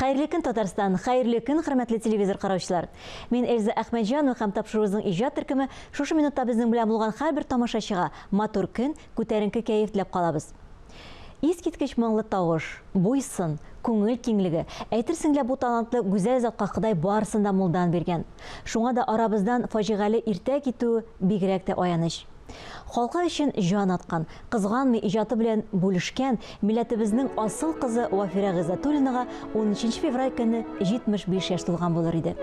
Хәерле көн, Татарстан, хәерле көн, хөрмәтле телевизор караучылар. Мин Эльза Әхмәтҗанова һәм тапшыруыбызның иҗат төркеме шушы минутта безнең белән булган һәрбер тамашачыга матур көн, күтәренке кәеф теләп калабыз. Искиткеч моңлы тавыш, буйсын, күңел киңлеге, әйтерсең лә бу талантлы гүзәл затка Ходай барысын да мулдан биргән. Шуңа да арабыздан фаҗигале иртә китү бигрәк тә аяныч. Халкы өчен жан аткан, кызганмый иҗаты белән бүлешкән милләтебезнең асыл кызы Вафира Гыйззәтуллинага 13 февраль көне 75 яшь тулган булыр иде.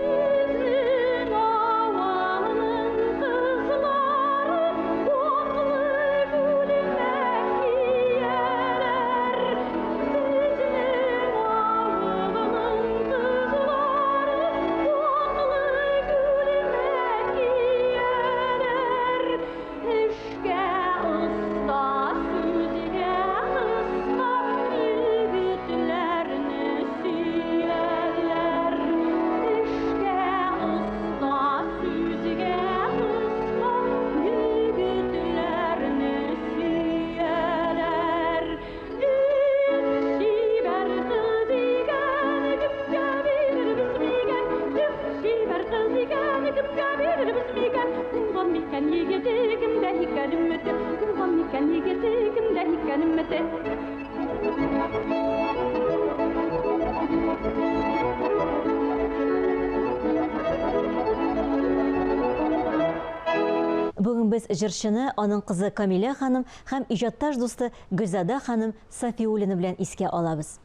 Бүген без җырчыны, аның кызы Камилә ханым һәм иҗатташ дусты Гөлзада ханым Сафиуллина белән искә алабыз.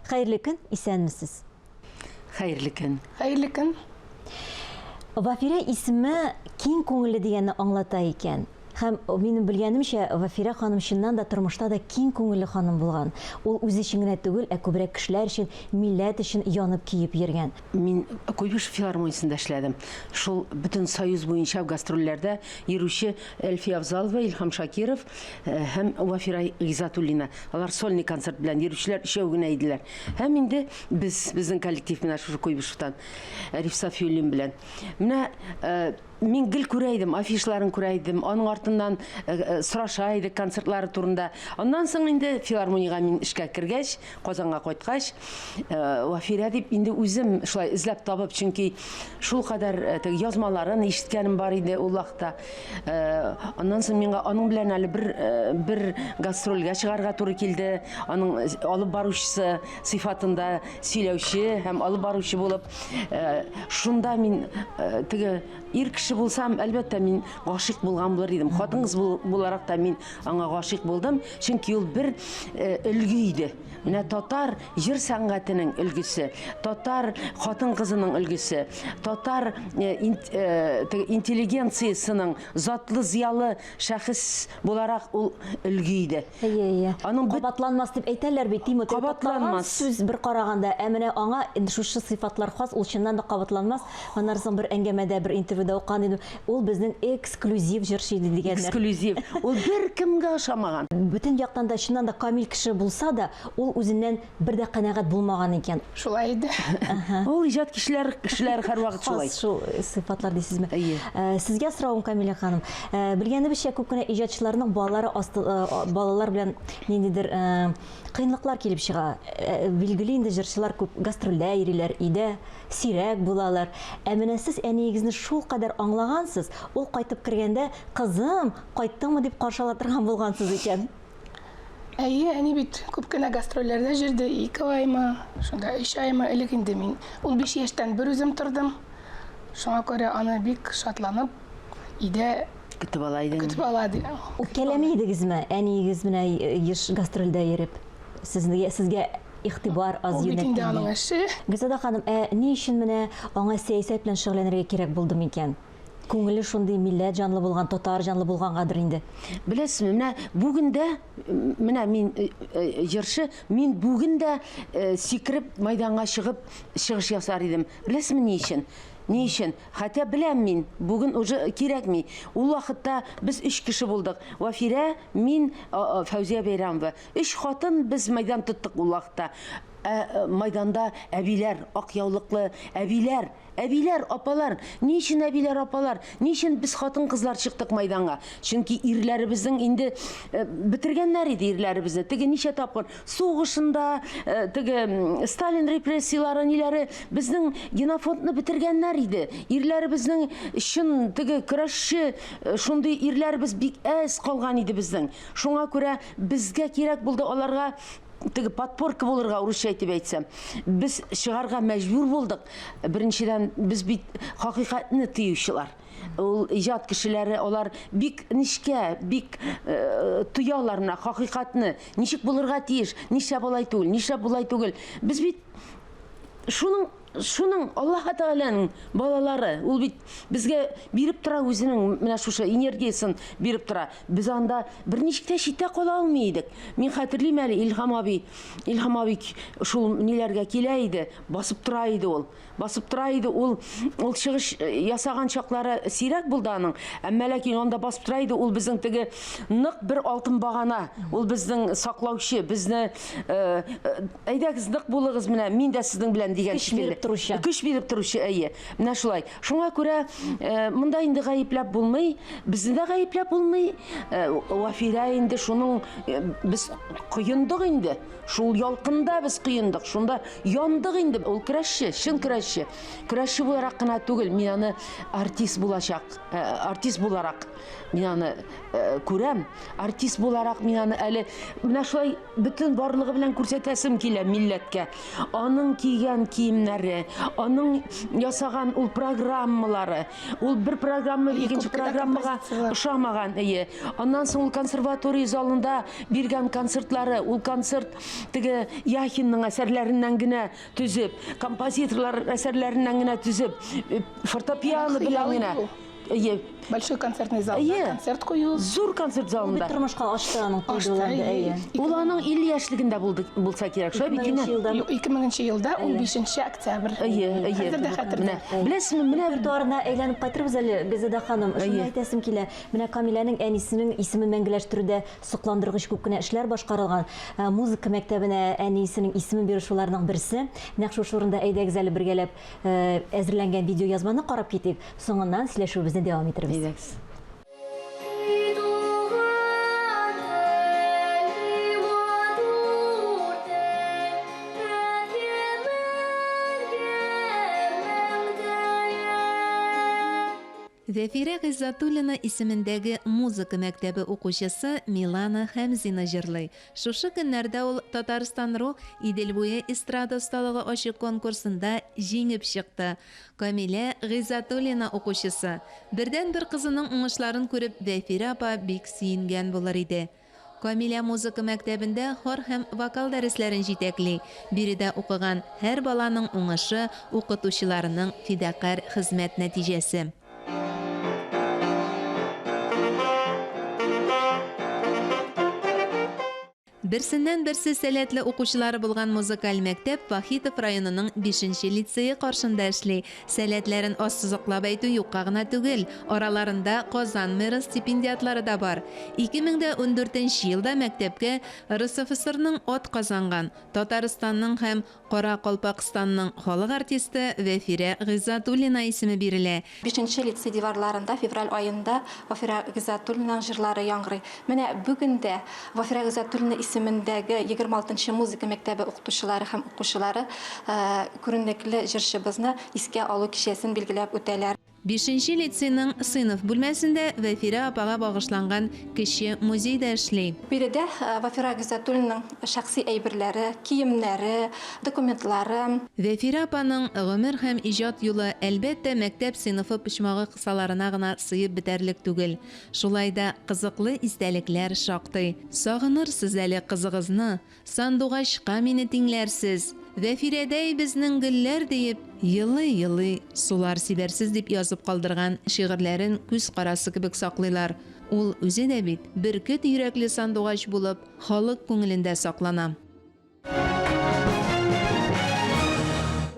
Хәерле көн, исәнмесез? Хәерле көн. Хәерле көн. Вафира исеме киң күңелле дигәнне аңлата икән. Һәм минем белгәнемчә, Вафира ханым чыннан да тормышта да киң күңелле ханым булган. Ул үзе өчен генә түгел, ә күбрәк кешеләр өчен, милләт өчен янып киеп йөргән. Мин Куйбышев филармониясендә эшләдем. Шул бөтен союз буенча гастрольләрдә йөрүче Әлфия Авзалова, Илһам Шакиров һәм Вафира Гыйззәтуллина. Алар сольный концерт белән йөрүчеләр өчәү генә иделәр. Һәм инде безнең коллектив менә шушы Куйбышевтан Риф Сафиуллин белән. Менә мин гел күрә идем, афишларын күрә идем, аның артыннан сораша идек концертлары турында. Аннан соң инде филармониягә мин эшкә кергәч, Казанга кайткач, Вафира дип инде үзем шулай эзләп табып, чөнки шул кадәр язмаларын ишеткәнем бар иде ул вакытта. Аннан соң миңа аның белән әле бер гастрольгә чыгарга туры килде. Аның алып баручысы сыйфатында сөйләүче һәм алып баручы булып, шунда мин теге ир кеше булсам, әлбәттә мин гашыйк булган булыр идем. Хатын-кыз буларак та мин аңа гашыйк булдым, чөнки ул бер өлге иде. Менә татар җыр сәнгатенең өлгесе, татар хатын-кызының өлгесе, татар интеллигенциясының затлы зиялы шәхес буларак ул өлге иде. Аның кабатланмас дип әйтәләр бит, Тимот. Кабатланмас сүз бер караганда, ә менә аңа шушы сыйфатлар хас, ул чыннан да кабатланмас. Аннан соң бер әңгәмәдә, бер интервьюда укыган идем, ул безнең эксклюзив җырчы иде дигәннәр. Эксклюзив. Ул бер кемгә ошамаган. Бөтен яктан да чыннан да камил кеше булса да, ул үзеннән бер дә канәгать булмаган икән. Шулай иде. Ул иҗат кешеләр һәр вакыт шулай. Шул сыйфатлар дисезме? Сезгә сорауым, Камилә ханым. Белгәнебезчә, күп кенә иҗатчыларның балалар белән ниндидер кыйнлыклар килеп чыга. Билгеле инде җырчылар күп гастрольдә йөриләр, өйдә сирәк булалар. Ә менә сез әниегезне шул кадәр аңлагансыз, ул кайтып кергәндә, кызым, кайттыңмы дип каршылатырган булгансыз икән. Әйе, әни бит күп кенә гастрольләрдә җырды, 2 айма, шунда 3 айма элек инде мин 15 яшьтән бер үзем тордым. Шуңа күрә аны бик шатланып, өйдә көтеп ала идем. Көтеп ала иде. Үпкәләми идегезме, әниегез менә еш гастрольдә йөреп? Сезгә игътибар аз юнәткән. Гөлзада ханым, ни өчен менә аңа сәясәт белән шөгыльләнергә кирәк булды микән? Күңеле шундый милләт җанлы булган, татар җанлы булгангадыр инде. Беләсезме, менә бүген дә, менә мин җырчы, мин бүген дә сикереп мәйданга чыгып чыгыш ясар идем. Беләсезме ни өчен? Ни өчен? Хәтта беләм мин, бүген уже кирәкми. Ул вакытта без 3 кеше булдык. Вафира, мин, Фәүзия Бәйрәмова. 3 хатын без мәйдан тоттык ул вакытта. майданда әбиләр, ак яулыклы әбиләр, апалар. Ни өчен әбиләр, апалар? Ни өчен без хатын-кызлар чыктык майданга? Чөнки ирләребезнең инде бетергәннәр иде ирләребезне. Теге ничә тапкыр сугышында, теге Сталин репрессиялары ниләре безнең генофондны бетергәннәр иде. Ирләребезнең өчен теге көрәшче шундый ирләребез бик әз калган иде безнең. Шуңа күрә безгә кирәк булды аларга теге подпорка булырга, урысча әйтеп әйтсәм. Без чыгарга мәҗбүр булдык. Беренчедән без бит хакыйкатьне тыючылар. Ул иҗат кешеләре, алар бик нечкә, бик тоялар менә хакыйкатьне. Ничек булырга тиеш, нишләп болай түгел. Без бит шуның Аллаһ Тәгаләнең балалары, ул бит безгә биреп тора үзенең менә шушы энергиясын биреп тора. Без анда берничек тә читтә кала алмый идек. Мин хәтерлим әле Илһам абый шул ниләргә килә иде, басып тора иде ул. Ул чыгыш ясаган чаклары сирәк булды аның. Әмма ләкин анда басып тора иде, ул безнең теге нык бер алтын багана. Ул безнең саклаучы, безне әйдәгез нык булыгыз менә, мин дә сезнең белән дигән көч биреп торучы, әйе. Менә шулай. Шуңа күрә монда инде гаепләп булмый, безне дә гаепләп булмый. Вафира инде шуның без кыендык инде. Шул ялкында без кыендык. Шунда яндык инде. Ул көрәшче, шын көрәшче. Көрәшче буларак кына түгел, мин аны артист буларак мин аны күрәм. Артист буларак мин аны әле менә шулай бөтен барлыгы белән күрсәтәсем килә милләткә. Аның кигән киемнәре, аның ясаган ул программалары, ул бер программа икенче программага ошамаган, әйе. Аннан соң ул консерватория залында биргән концертлары, ул концерт теге Яхинның әсәрләреннән генә түзеп, композиторлар әсәрләреннән генә түзеп, фортепиано белән генә. Большой концертный залда концерт кую. Зур концерт залында. Бит тормышка ашты аның тойдыларында, әйе. Ул аның 50 яшьлегендә булса кирәк. Шулай бит инде. 2000 елда 15 октябрь. Хәзердә хәтердә. Беләсезме, менә Бер туарына әйләнеп кайтырбыз әле, Гөлзадә ханым. Шуны әйтәсем килә. Менә Камиләнең әнисенең исемен мәңгеләштерүдә сокландыргыч күп кенә эшләр башкарылган. Музыка мәктәбенә әнисенең исемен бире шуларның берсе. Нәкъ шушы урында әйдәгез әле бергәләп әзерләнгән видеоязманы карап китик. Соңыннан сөйләшүебезне дәвам иттербез. Зәфирә Гыйззатуллина исемендәге музыка мәктәбе укучысы Милана Хәмзина җырлый. Шушы көннәрдә ул Татарстан.ру Идел буе эстрада осталыгы ачык конкурсында җиңеп чыкты. Камилә Гыйззатуллина укучысы. Бердән-бер кызының уңышларын күреп, Зәфирә апа бик сөенгән булыр иде. Камилә музыка мәктәбендә хор һәм вокал дәресләрен җитәкли. Биредә укыган һәр баланың уңышы укытучыларының фидакар хезмәт нәтиҗәсе. Берсеннән-берсе сәләтле укучылары булган музыкаль мәктәп Вахитов районының 5-нче лицее каршында эшли. Сәләтләрен ассызыклап әйтү юкка гына түгел, араларында Казан мэры стипендиатлары да бар. 2014 елда мәктәпкә РСФСРның ат казанган, Татарстанның һәм Каракалпакстанның халык артисты Вафира Гыйззатуллина исеме бирелә. 5-нче лицей диварларында февраль айында Вафира Гыйззатуллинаның җырлары яңгырый. Менә бүген дә Вафира Гыйззатуллина исемендәге 26-нчы музыка мәктәбе укытучылары һәм укучылары күренекле җырчыбызны искә алу кичәсен билгеләп үтәләр. 5-нче лицейның сыйныф бүлмәсендә Вафира апага багышланган кече музейда эшли. Биредә Вафира Гыйззатуллинаның шәхси әйберләре, киемнәре, документлары. Вафира апаның гомер һәм иҗат юлы әлбәттә мәктәп сыйныфы почмагы кысаларына гына сыеп бетәрлек түгел. Шулай да кызыклы истәлекләр шактый. Сагынырсыз әле кызыгызны, сандугачка мине тиңләрсез. Вафирадәй безнең гөлләр диеп, йылы-йылы сулар сибәрсез дип язып калдырган шигырьләрен күз карасы кебек саклыйлар. Ул үзе дә бит бөркет йөрәкле сандугач булып, халык күңелендә саклана.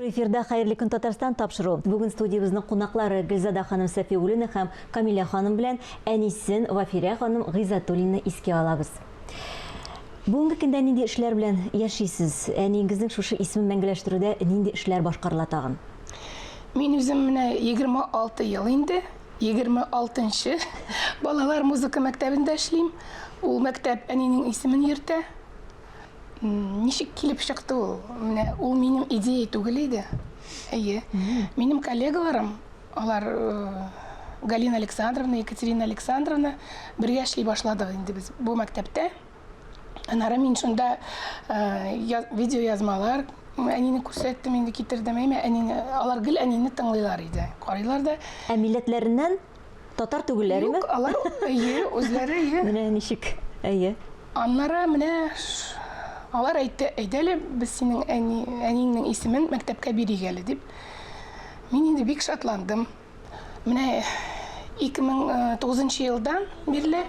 Эфирда «Хәерле көн Татарстан» тапшыру. Бүген студиябызның кунаклары Гөлзадә ханым Сафиуллина һәм Камилә ханым белән әнисен Вафира ханым Гыйззатуллина искә алабыз. Бүгенге көндә нинди эшләр белән яшисез? Әниеңезнең шушы исемен мәңгеләштерүдә нинди эшләр башкарыла тагын? Мин үзем менә 26 ел инде, 26-нчы балалар музыка мәктәбендә эшлим. Ул мәктәп әнинең исемен йөртә. Ничек килеп чыкты ул? Менә ул минем идея түгел иде. Әйе. Минем коллегаларым, алар Галина Александровна, Екатерина Александровна бергә эшли башладык инде без бу мәктәптә. Аннары мин шунда видео язмалар әнине күрсәттем, инде китердем. Алар гел әнине тыңлыйлар иде. Карыйлар да. Ә милләтләреннән татар түгелләреме? Юк, алар үзләре Менә ничек? Әйе. Аннары менә алар әйтте, әйдәле без синең әнинең исемен мәктәпкә бирик әле дип. Мин инде бик шатландым. Менә 2009 елдан бирле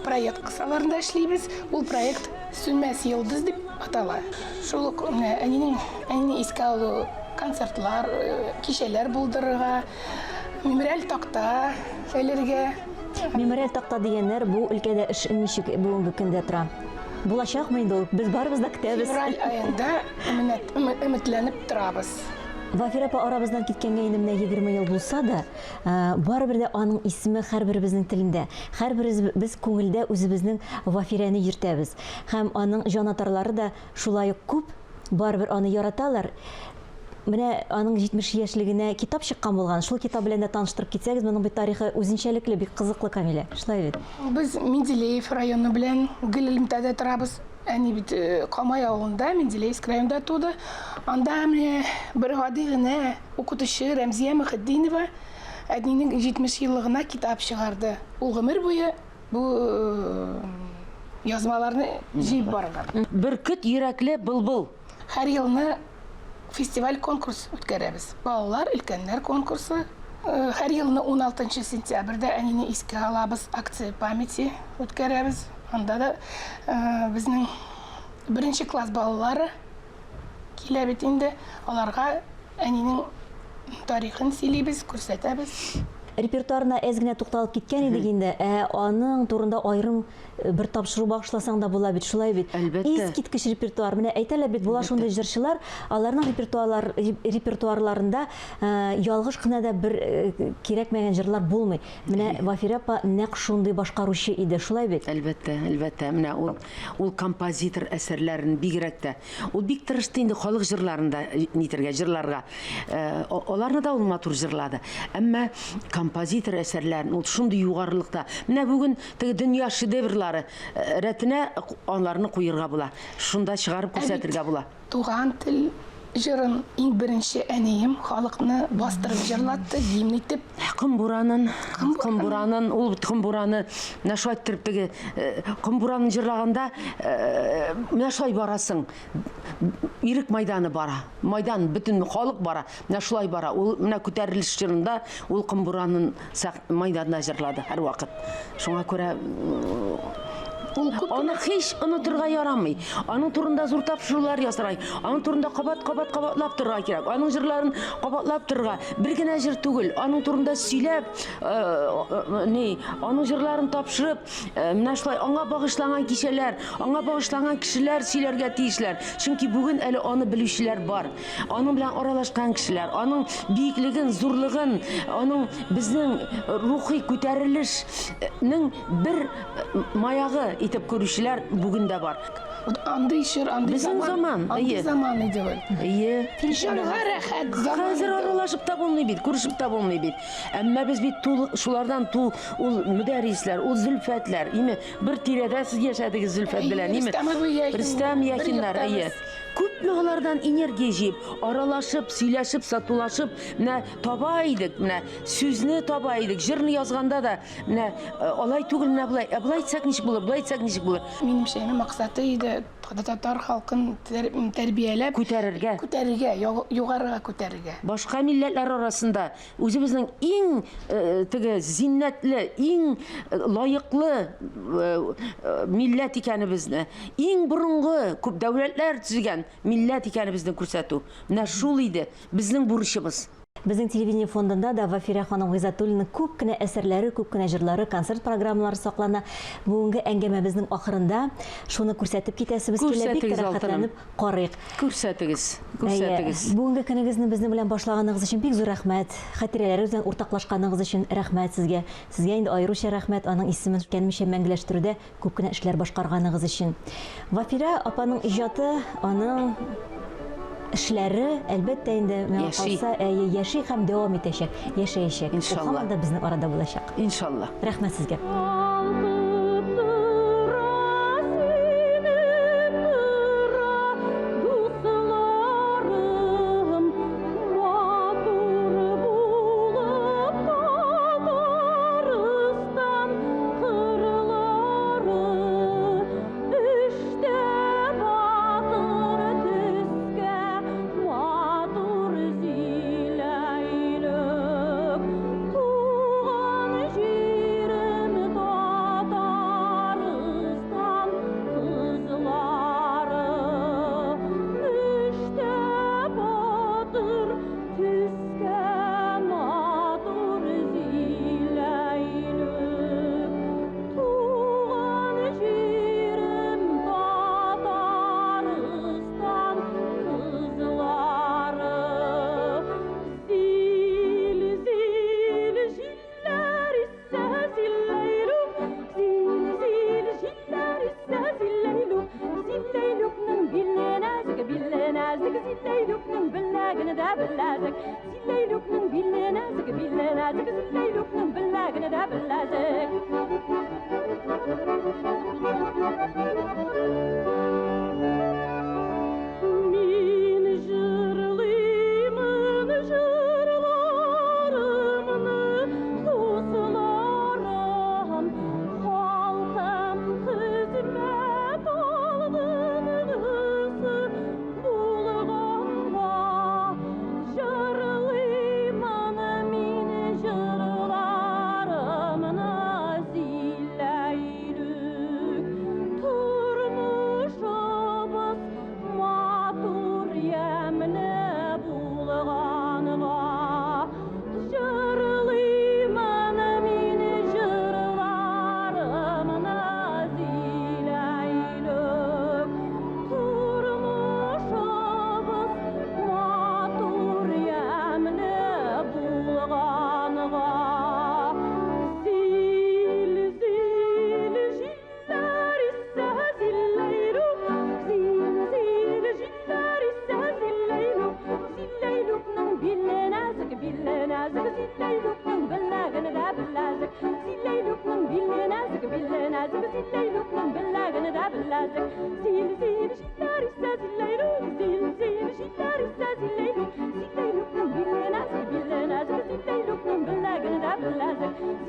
проект кысаларында эшлибез. Ул проект «Сүнмәс йолдыз» дип атала. Шул ук әнине искә алу концертлар, кичәләр булдырырга, мемориаль такта әләргә. Мемориаль такта дигәннәр бу өлкәдә эш ничек бүгенге көндә тора? Булачакмы инде ул? Без барыбыз да көтәбез. Февраль айында өметләнеп торабыз. Вафира апа арабыздан киткәнгә инде менә 20 ел булса да, барыбер дә аның исеме һәрберебезнең телендә. Һәрберебез күңелдә үзебезнең Вафираны йөртәбез. Һәм аның җанатарлары да шулай ук күп, барыбер аны яраталар. Менә аның 70 яшьлегенә китап чыккан булган. Шул китап белән дә таныштырып китсәгез, моның бит тарихы үзенчәлекле, бик кызыклы, Камилә. Шулай бит. Без Менделеев районы белән гел элемтәдә торабыз. Әни бит Камай авылында, Менделеевск районында туды. Анда менә бер гади генә укытучы Рәмзия Мөхәддинова әнинең 70 еллыгына китап чыгарды. Ул гомер буе бу язмаларны җыеп барган. Бөркет йөрәкле былбыл. Һәр елны фестиваль конкурс үткәрәбез. Балалар, өлкәннәр конкурсы. Һәр елны 16 сентябрьдә әнине искә алабыз, акция памяти үткәрәбез. Анда да безнең 1-нче класс балалары килә бит инде. Аларга әнинең тарихын сөйлибез, күрсәтәбез. Репертуарына әз генә тукталып киткән идек инде, аның турында аерым бер тапшыру багышласаң да була бит, шулай бит. Искиткеч репертуар. Менә әйтәләр бит, була шундый җырчылар, аларның репертуарларында ялгыш кына да бер кирәкмәгән җырлар булмый. Менә Вафира апа нәкъ шундый башкаручы иде, шулай бит. Әлбәттә. Менә ул композитор әсәрләрен бигрәк тә. Ул бик тырышты инде халык җырларында җырларга. Аларны да ул матур җырлады. Әмма композитор әсәрләрен ул шундый югарылыкта. Менә бүген теге дөнья шедеврлары рәтенә аларны куерга була. Шунда чыгарып күрсәтергә була. Туган тел җырын иң беренче әнием халыкны бастырып җырлатты, гимн итеп. Кымбуранын, ул кымбураны менә шулай иттереп теге кымбуранын җырлаганда менә шулай барасың. Ирек майданы бара. Майдан бөтен халык бара. Менә шулай бара. Ул менә күтәрелеш җырында ул кымбуранын майданда җырлады һәр вакыт. Шуңа күрә аны һич онытырга ярамый. Аның турында зур тапшырулар ясарай. Аның турында кабатлап торырга кирәк. Аның җырларын кабатлап торырга. Бер генә җыр түгел. Аның турында сөйләп, аның җырларын тапшырып, менә шулай аңа багышланган кичәләр, аңа багышланган кешеләр сөйләргә тиешләр. Чөнки бүген әле аны белүчеләр бар. Аның белән аралашкан кешеләр, аның биеклеген, зурлыгын, аның безнең рухи күтәрелешнең бер маягы итеп күрүчеләр бүген дә бар. Андый шыр, андый заман. Андый заман иде ул. Җырга рәхәт заман. Хәзер аралашып та булмый бит, күрешеп та булмый бит. Әмма без бит шулардан ул мөдәрисләр, ул Зөлфәтләр, бер тирәдә сез яшәдегез Зөлфәт белән, Рөстәм Яхиннар, күпме алардан энергия җыеп, аралашып, сөйләшеп, сатулашып, менә таба идек, менә сүзне таба идек, җырны язганда да, менә алай түгел, менә булай, булай әйтсәк ничек булыр, булай әйтсәк ничек булыр. Минемчә, максаты иде татар халкын тәрбияләп, күтәрергә, югарыга күтәрергә. Башка милләтләр арасында үзебезнең иң теге зиннәтле, иң лаеклы милләт икәнебезне, иң борынгы күп дәүләтләр төзегән милләт икәнебезне күрсәтү. Менә шул иде безнең бурычыбыз. Безнең телевидение фондында да Вафира ханым Гыйзатуллинаның күп кенә әсәрләре, күп кенә җырлары, концерт программалары саклана. Бүгенге әңгәмәбезнең ахырында шуны күрсәтеп китәсебез килә, бик Күрсәтегез, рәхәтләнеп карыйк. Күрсәтегез. Бүгенге көнегезне безнең белән башлаганыгыз өчен бик зур рәхмәт. Хатирәләр белән уртаклашканыгыз өчен рәхмәт сезгә. Сезгә инде аеруча рәхмәт аның исемен кәлмичә мәңгеләштерүдә күп кенә эшләр башкарганыгыз өчен. Вафира апаның иҗаты, аның эшләре әлбәттә инде миңа калса яши һәм дәвам итәчәк, яшәячәк. Иншалла. Ул да безнең арада булачак. Иншалла. Рәхмәт сезгә.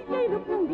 Zilleylukның